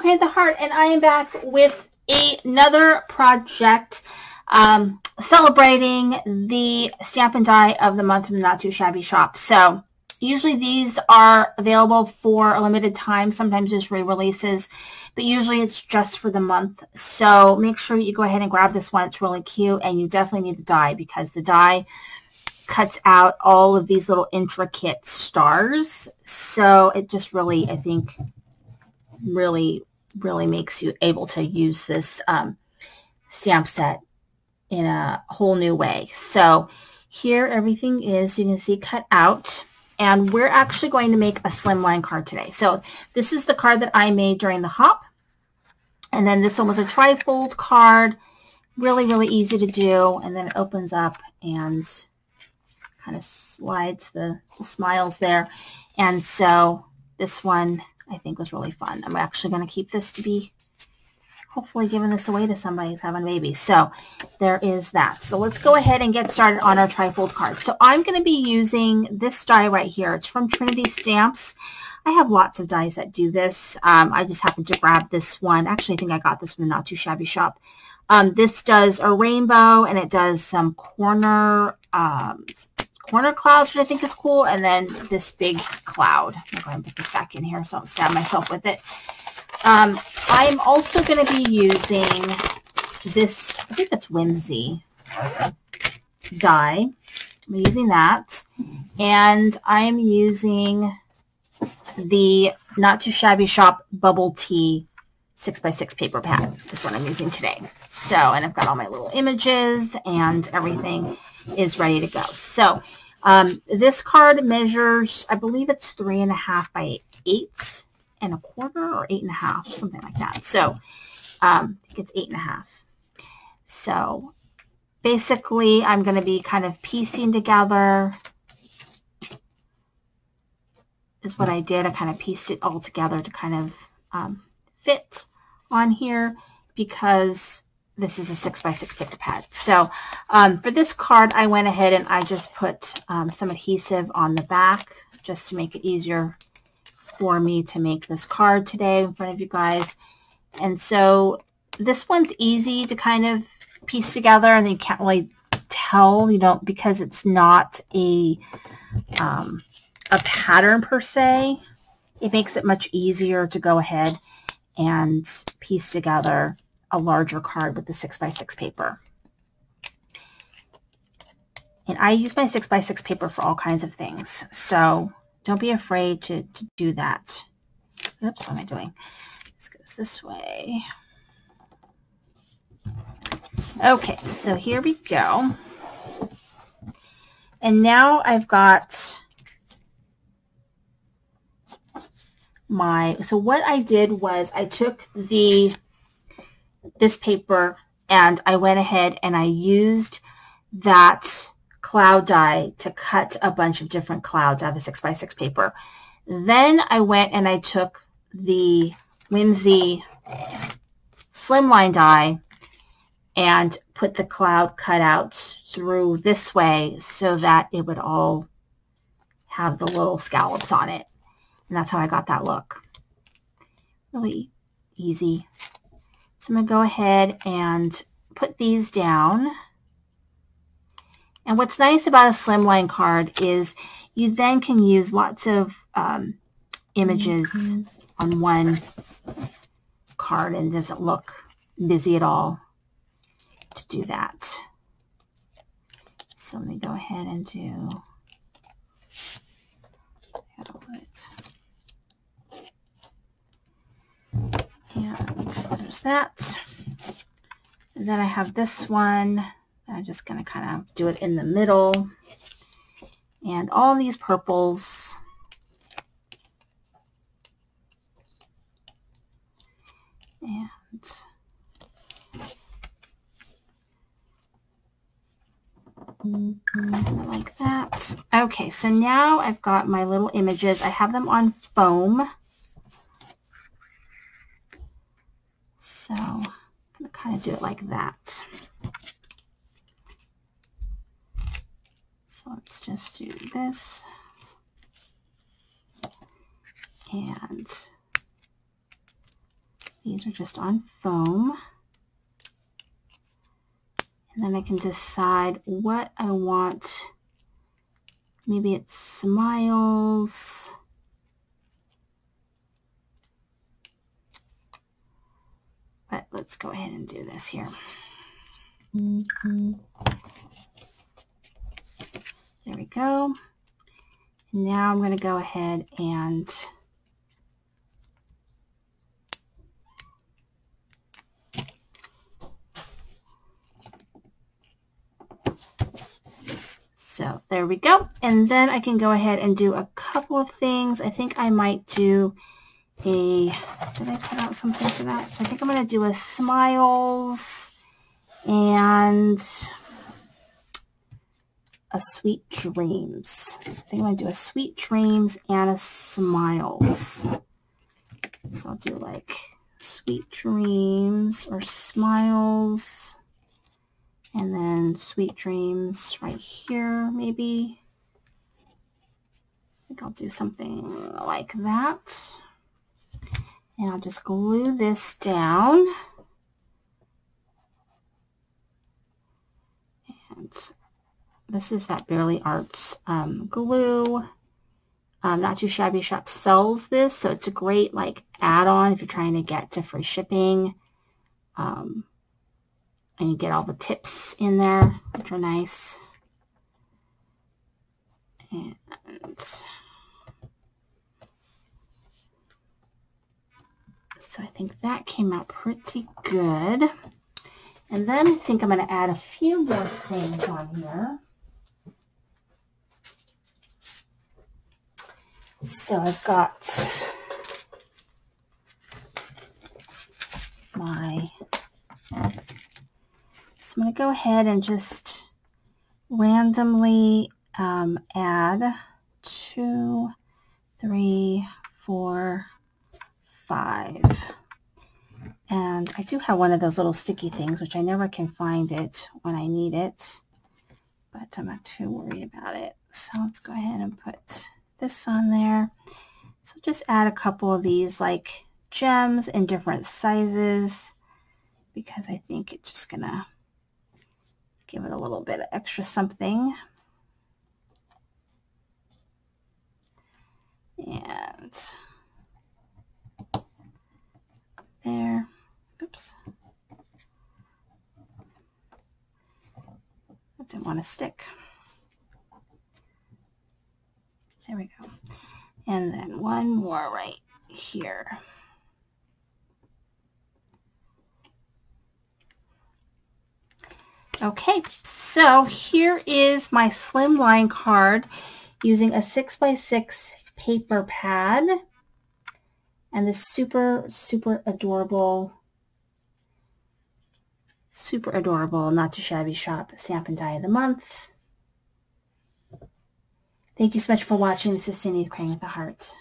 create the heart, and I am back with another project celebrating the Stamp and Die of the month from the Not Too Shabby shop. So usually these are available for a limited time. Sometimes there's re-releases, but usually it's just for the month. So make sure you go ahead and grab this one. It's really cute, and you definitely need the die because the die cuts out all of these little intricate stars. So it just really, I think, really makes you able to use this stamp set in a whole new way. So here everything is, you can see, cut out, and we're actually going to make a slimline card today. So this is the card that I made during the hop, and then this one was a trifold card, really easy to do, and then it opens up and kind of slides the smiles there. And so this one I think was really fun. I'm actually going to keep this to be hopefully giving this away to somebody who's having a baby. So there is that. So let's go ahead and get started on our trifold card. So I'm going to be using this die right here. It's from Trinity Stamps. I have lots of dies that do this. I just happened to grab this one. Actually, I think I got this from the Not Too Shabby shop. This does a rainbow, and it does some corner clouds, which I think is cool, and then this big cloud. I'm going to put this back in here so I don't stab myself with it. I'm also going to be using this, I think it's Whimsy die. I'm using that, and I'm using the Not Too Shabby shop Bubble Tea 6x6 paper pad is what I'm using today. So, and I've got all my little images and everything is ready to go. So this card measures, I believe it's 3.5 by 8 1/4 or 8.5, something like that. So I think it's 8.5. So basically I'm going to be kind of piecing together is what I did. I kind of pieced it all together to kind of fit on here because this is a 6x6 paper pad. So for this card, I went ahead and I just put some adhesive on the back just to make it easier for me to make this card today in front of you guys. And so this one's easy to kind of piece together, and you can't really tell, you know, because it's not a pattern per se. It makes it much easier to go ahead and piece together a larger card with the 6x6 paper. And I use my 6x6 paper for all kinds of things, so don't be afraid to do that. Oops, what am I doing? This goes this way. Okay, so here we go. And now I've got so what I did was I took this paper and I went ahead and I used that cloud die to cut a bunch of different clouds out of the 6x6 paper. Then I went and I took the Whimsy Slimline die and put the cloud cutouts through this way so that it would all have the little scallops on it. And that's how I got that look. Really easy. So I'm going to go ahead and put these down. And what's nice about a slimline card is you then can use lots of images on one card, and it doesn't look busy at all to do that. So let me go ahead and do and there's that. And then I have this one. I'm just going to kind of do it in the middle. And all these purples. And like that. Okay, so now I've got my little images. I have them on foam. So I'm going to kind of do it like that. So let's just do this. And These are just on foam. And then I can decide what I want. Maybe it's smiles. But let's go ahead and do this here. There we go. And now I'm going to go ahead and so there we go. And then I can go ahead and do a couple of things. I think I might do a, did I cut out something for that? So I think I'm going to do a smiles and a sweet dreams. So I think I'm going to do a sweet dreams and a smiles. So I'll do like sweet dreams or smiles and then sweet dreams right here maybe. I think I'll do something like that. And I'll just glue this down. And this is that Barely Arts glue. Not Too Shabby Shop sells this, so it's a great like add-on if you're trying to get to free shipping. And you get all the tips in there, which are nice. And so I think that came out pretty good. And then I think I'm going to add a few more things on here. So I've got my, so I'm going to go ahead and just randomly add 2, 3, 4, 5. And I do have one of those little sticky things, which I never can find it when I need it, but I'm not too worried about it. So let's go ahead and put this on there. So just add a couple of these like gems in different sizes because I think it's just gonna give it a little bit of extra something. And there. Oops. That didn't want to stick. There we go. And then one more right here. Okay, so here is my Slimline card using a 6x6 paper pad and this super adorable Not Too Shabby Shop Stamp and Die of the Month. Thank you so much for watching. This is Cindy with Crying with a Heart.